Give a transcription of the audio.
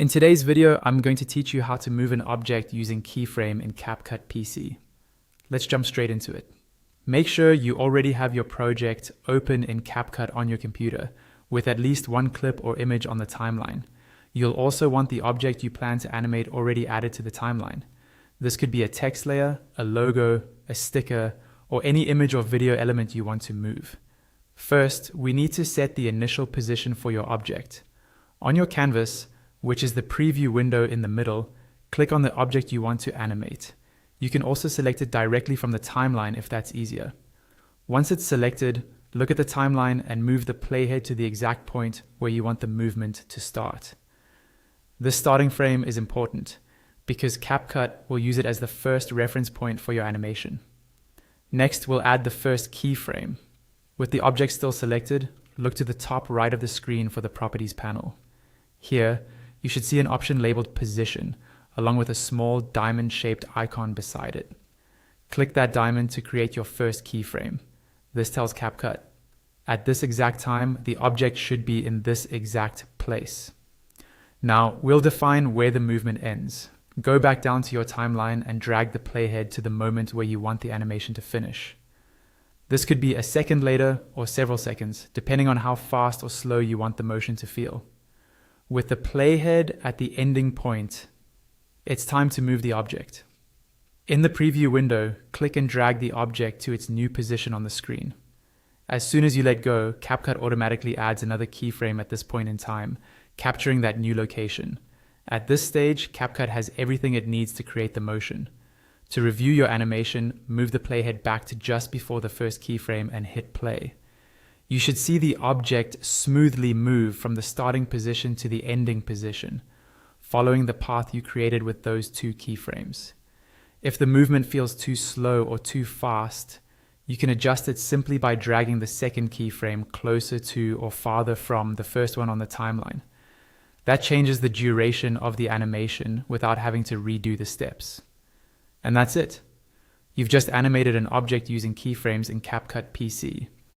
In today's video, I'm going to teach you how to move an object using Keyframe in CapCut PC. Let's jump straight into it. Make sure you already have your project open in CapCut on your computer with at least one clip or image on the timeline. You'll also want the object you plan to animate already added to the timeline. This could be a text layer, a logo, a sticker, or any image or video element you want to move. First, we need to set the initial position for your object. On your canvas, which is the preview window in the middle, click on the object you want to animate. You can also select it directly from the timeline if that's easier. Once it's selected, look at the timeline and move the playhead to the exact point where you want the movement to start. This starting frame is important because CapCut will use it as the first reference point for your animation. Next, we'll add the first keyframe. With the object still selected, look to the top right of the screen for the Properties panel. Here, you should see an option labeled Position, along with a small diamond-shaped icon beside it. Click that diamond to create your first keyframe. This tells CapCut, at this exact time, the object should be in this exact place. Now, we'll define where the movement ends. Go back down to your timeline and drag the playhead to the moment where you want the animation to finish. This could be a second later or several seconds, depending on how fast or slow you want the motion to feel. With the playhead at the ending point, it's time to move the object. In the preview window, click and drag the object to its new position on the screen. As soon as you let go, CapCut automatically adds another keyframe at this point in time, capturing that new location. At this stage, CapCut has everything it needs to create the motion. To review your animation, move the playhead back to just before the first keyframe and hit play. You should see the object smoothly move from the starting position to the ending position, following the path you created with those two keyframes. If the movement feels too slow or too fast, you can adjust it simply by dragging the second keyframe closer to or farther from the first one on the timeline. That changes the duration of the animation without having to redo the steps. And that's it. You've just animated an object using keyframes in CapCut PC.